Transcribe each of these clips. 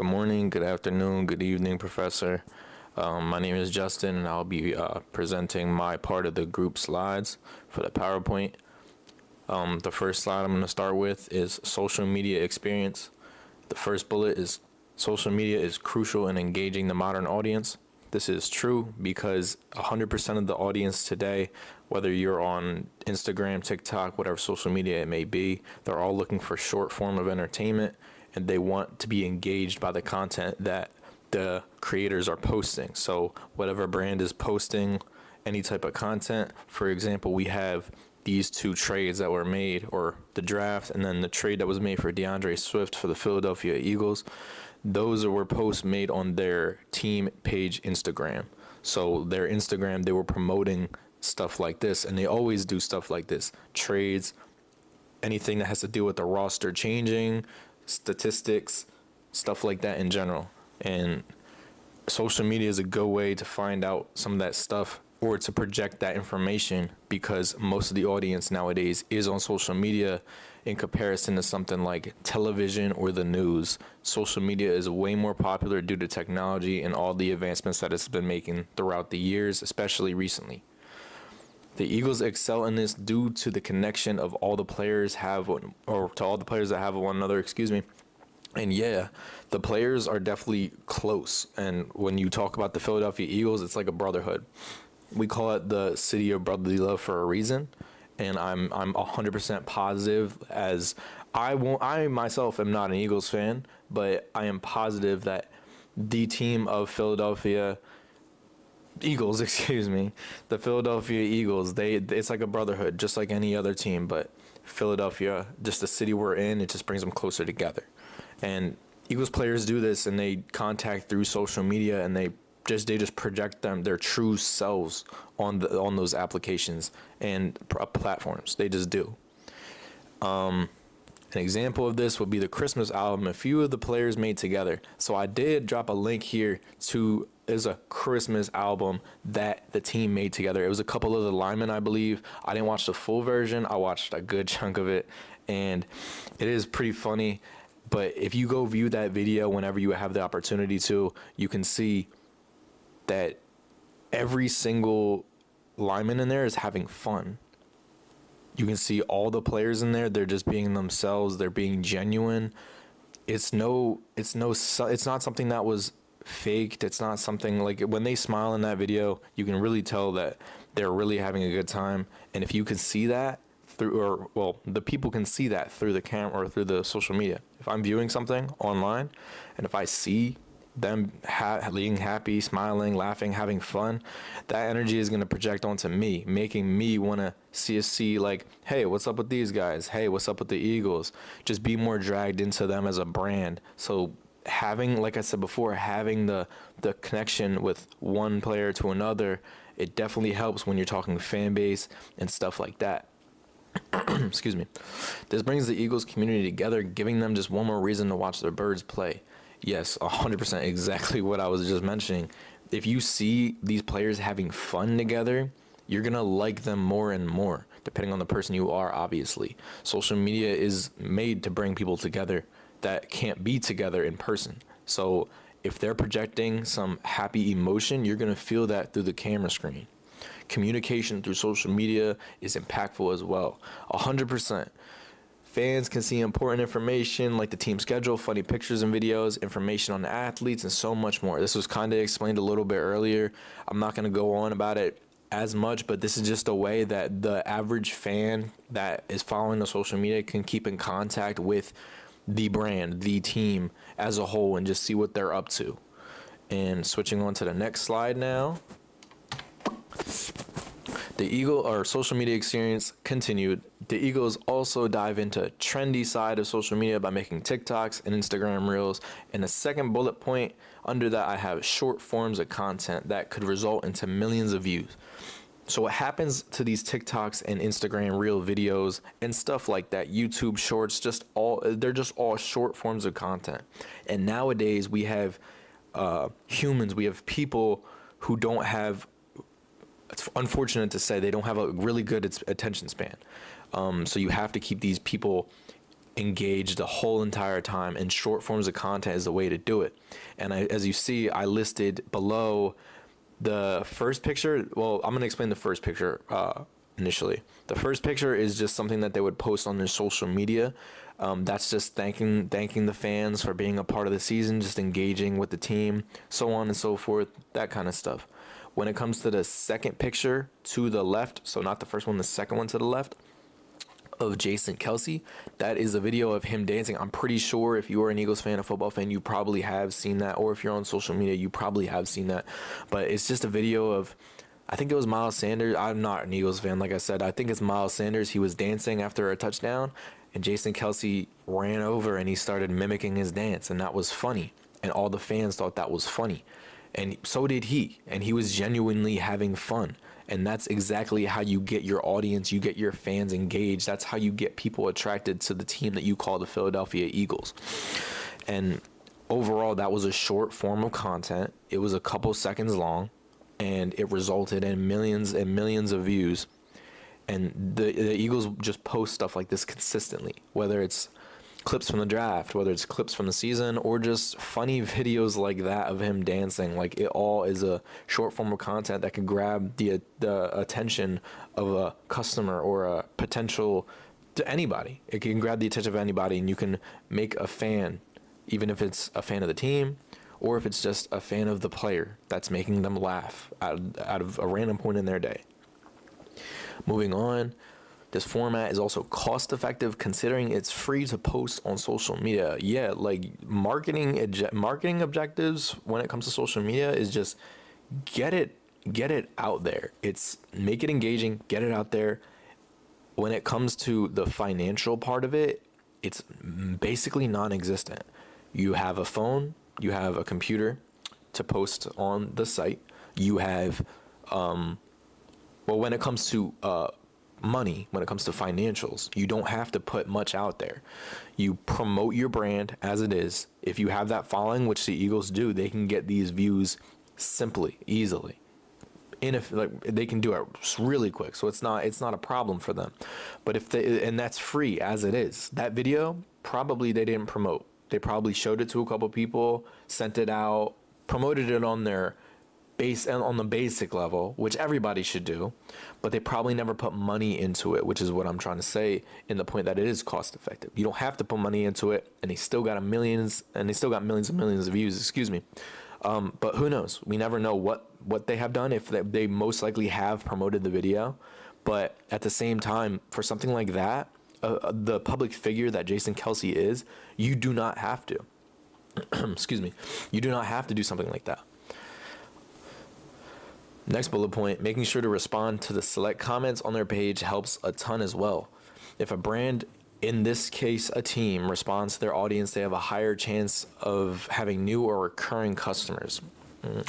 Good morning, good afternoon, good evening, Professor. My name is Justin, and I'll be presenting my part of the group slides for the PowerPoint. The first slide I'm going to start with is social media experience. The first bullet is social media is crucial in engaging the modern audience. This is true because 100% of the audience today, whether you're on Instagram, TikTok, whatever social media it may be, they're all looking for short form of entertainment, and they want to be engaged by the content that the creators are posting. So whatever brand is posting any type of content, for example, we have these two trades that were made, or the draft and then the trade that was made for DeAndre Swift for the Philadelphia Eagles. Those were posts made on their team page Instagram. So their Instagram, they were promoting stuff like this, and they always do stuff like this: trades, anything that has to do with the roster changing, statistics, stuff like that in general. And social media is a good way to find out some of that stuff, or to project that information, because most of the audience nowadays is on social media in comparison to something like television or the news. Social media is way more popular due to technology and all the advancements that it's been making throughout the years, especially recently. The Eagles excel in this due to the connection of all the players have, or to all the players that have one another, excuse me. And yeah, the players are definitely close. And when you talk about the Philadelphia Eagles, it's like a brotherhood. We call it the city of brotherly love for a reason. And I'm 100% positive, as I myself am not an Eagles fan, but I am positive that the team of Philadelphia Eagles, excuse me, the Philadelphia Eagles, it's like a brotherhood, just like any other team. But Philadelphia, just the city we're in, it just brings them closer together. And Eagles players do this, and they contact through social media, and they just project their true selves on those applications and platforms. They just do. An example of this would be the Christmas album a few of the players made together. So I did drop a link here to is a Christmas album that the team made together. It was a couple of the linemen, I believe. I didn't watch the full version. I watched a good chunk of it, and it is pretty funny. But if you go view that video whenever you have the opportunity to, you can see that every single lineman in there is having fun. You can see all the players in there, they're just being themselves, they're being genuine. It's not something that was faked. It's not something like, when they smile in that video, you can really tell that they're really having a good time. And if you can see that the people can see that through the camera or through the social media. If I'm viewing something online, and if I see them being happy, smiling, laughing, having fun, that energy is going to project onto me, making me want to see like, hey, what's up with these guys? Hey, what's up with the Eagles? Just be more dragged into them as a brand. So having, like I said before, having the connection with one player to another, it definitely helps when you're talking fan base and stuff like that. Excuse me. This brings the Eagles community together, giving them just one more reason to watch their birds play. Yes, 100% exactly what I was just mentioning. If you see these players having fun together, you're going to like them more and more, depending on the person you are, obviously. Social media is made to bring people together that can't be together in person. So if they're projecting some happy emotion, you're going to feel that through the camera screen. Communication through social media is impactful as well. 100%. Fans can see important information like the team schedule, funny pictures and videos, information on the athletes, and so much more. This was kind of explained a little bit earlier. I'm not going to go on about it as much, but this is just a way that the average fan that is following the social media can keep in contact with the brand, the team as a whole, and just see what they're up to. And switching on to the next slide now. The social media experience continued. The Eagles also dive into trendy side of social media by making TikToks and Instagram Reels. And the second bullet point under that, I have short forms of content that could result into millions of views. So what happens to these TikToks and Instagram Reel videos and stuff like that, YouTube Shorts, they're just all short forms of content. And nowadays we have humans, we have people who don't have, it's unfortunate to say, they don't have a really good attention span. So you have to keep these people engaged the whole entire time, and short forms of content is the way to do it. And as you see, I listed below the first picture. Well, I'm going to explain the first picture initially. The first picture is just something that they would post on their social media. That's just thanking the fans for being a part of the season, just engaging with the team, so on and so forth, that kind of stuff. When it comes to the second picture to the left, so not the first one, the second one to the left, of Jason Kelce, that is a video of him dancing. I'm pretty sure if you are an Eagles fan, a football fan, you probably have seen that, or if you're on social media, you probably have seen that. But it's just a video of, I think it was Miles Sanders. I'm not an Eagles fan, like I said. I think it's Miles Sanders. He was dancing after a touchdown, and Jason Kelce ran over and he started mimicking his dance, and that was funny. And all the fans thought that was funny. And so did he. And he was genuinely having fun. And that's exactly how you get your audience, you get your fans engaged. That's how you get people attracted to the team that you call the Philadelphia Eagles. And overall, that was a short form of content. It was a couple seconds long, and it resulted in millions and millions of views. And the Eagles just post stuff like this consistently, whether it's clips from the draft, whether it's clips from the season, or just funny videos like that of him dancing. Like, it all is a short form of content that can grab the attention of a customer or a potential, to anybody. It can grab the attention of anybody, and you can make a fan, even if it's a fan of the team or if it's just a fan of the player that's making them laugh out of a random point in their day. Moving on, this format is also cost effective considering it's free to post on social media. Yeah, like marketing objectives when it comes to social media is just get it out there. It's make it engaging, get it out there. When it comes to the financial part of it, it's basically non-existent. You have a phone, you have a computer to post on the site. You have when it comes to money, when it comes to financials, you don't have to put much out there. You promote your brand as it is. If you have that following, which the Eagles do, they can get these views simply, easily. And if they can do it really quick, so it's not a problem for them. But and that's free as it is. That video probably they didn't promote. They probably showed it to a couple people, sent it out, promoted it on their base and on the basic level, which everybody should do, but they probably never put money into it, which is what I'm trying to say in the point that it is cost effective. You don't have to put money into it, and they still got millions and millions of views, excuse me. But who knows? We never know what they have done, if they most likely have promoted the video. But at the same time, for something like that, the public figure that Jason Kelce is, you do not have to. Excuse me. You do not have to do something like that. Next bullet point, making sure to respond to the select comments on their page helps a ton as well. If a brand, in this case a team, responds to their audience, they have a higher chance of having new or recurring customers.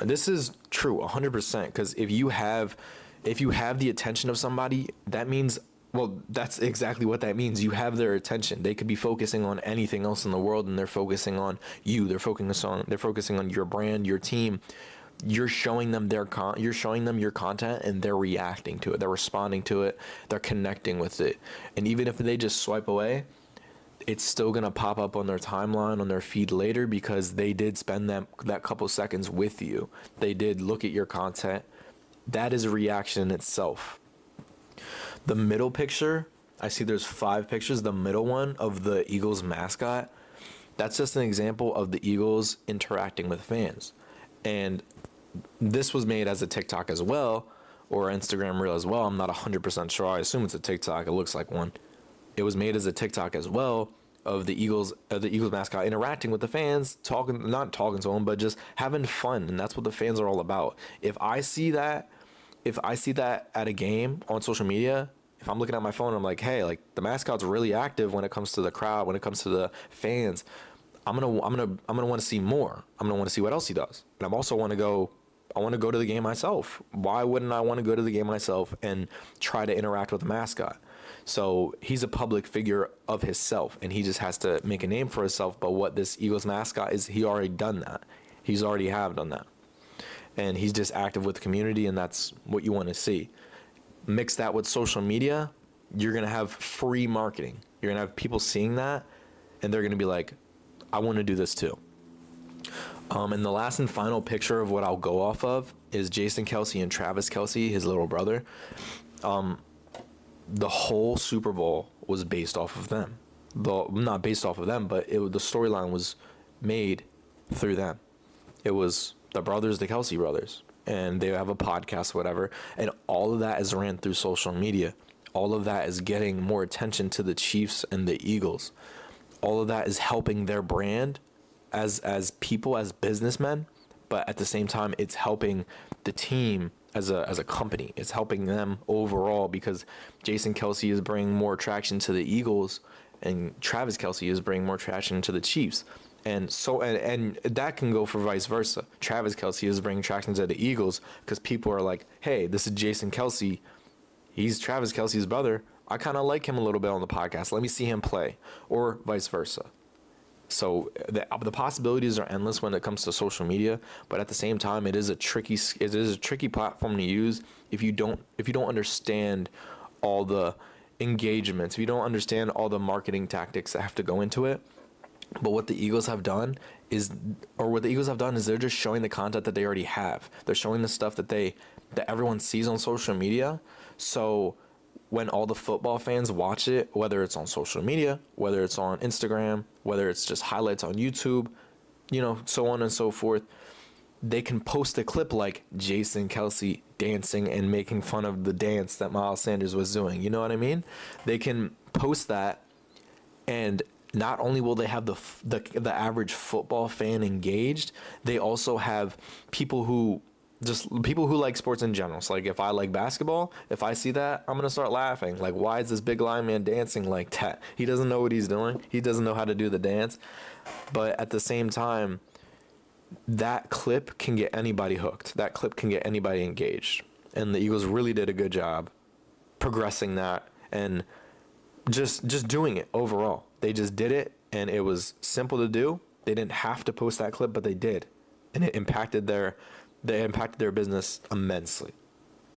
This is true 100%, because if you have the attention of somebody, that means, well, that's exactly what that means. You have their attention. They could be focusing on anything else in the world, and they're focusing on you. They're focusing on your brand, your team. You're showing them your content, and they're reacting to it. They're responding to it. They're connecting with it. And even if they just swipe away, it's still going to pop up on their timeline, on their feed later, because they did spend that couple seconds with you. They did look at your content. That is a reaction in itself. The middle picture, I see there's 5 pictures. The middle one of the Eagles mascot, that's just an example of the Eagles interacting with fans. And this was made as a TikTok as well, or Instagram reel as well. I'm not 100% sure. I assume it's a TikTok. It looks like one. It was made as a TikTok as well, of the Eagles mascot interacting with the fans, not talking to them, but just having fun. And that's what the fans are all about. If I see that at a game on social media, if I'm looking at my phone, I'm like, hey, like the mascot's really active when it comes to the crowd, when it comes to the fans. I'm gonna want to see more. I'm gonna want to see what else he does. And I'm also want to go to the game myself. Why wouldn't I want to go to the game myself and try to interact with the mascot? So he's a public figure of himself, and he just has to make a name for himself. But what this Eagles mascot is, he already done that. He's already have done that. And he's just active with the community, and that's what you want to see. Mix that with social media, you're going to have free marketing. You're going to have people seeing that, and they're going to be like, I want to do this too. And the last and final picture of what I'll go off of is Jason Kelce and Travis Kelce, his little brother. The whole Super Bowl was based off of them. Not based off of them, but the storyline was made through them. It was the brothers, the Kelce brothers, and they have a podcast, whatever. And all of that is ran through social media. All of that is getting more attention to the Chiefs and the Eagles. All of that is helping their brand as people, as businessmen, but at the same time, it's helping the team as a company. It's helping them overall because Jason Kelce is bringing more traction to the Eagles, and Travis Kelce is bringing more traction to the Chiefs. And so, and that can go for vice versa. Travis Kelce is bringing traction to the Eagles because people are like, hey, this is Jason Kelce. He's Travis Kelce's brother. I kind of like him a little bit on the podcast. Let me see him play, or vice versa. So the possibilities are endless when it comes to social media, but at the same time, it is a tricky platform to use if you don't understand all the engagements, if you don't understand all the marketing tactics that have to go into it. But what the Eagles have done is they're just showing the content that they already have. They're showing the stuff that everyone sees on social media. So when all the football fans watch it, whether it's on social media, whether it's on Instagram, whether it's just highlights on YouTube, so on and so forth, they can post a clip like Jason Kelce dancing and making fun of the dance that Miles Sanders was doing. You know what I mean? They can post that, and not only will they have the average football fan engaged, they also have people who like sports in general. So like if I like basketball, if I see that, I'm going to start laughing. Like, why is this big lineman dancing like that? He doesn't know what he's doing. He doesn't know how to do the dance. But at the same time, that clip can get anybody hooked. That clip can get anybody engaged. And the Eagles really did a good job progressing that and just doing it overall. They just did it, and it was simple to do. They didn't have to post that clip, but they did. And it impacted their business immensely.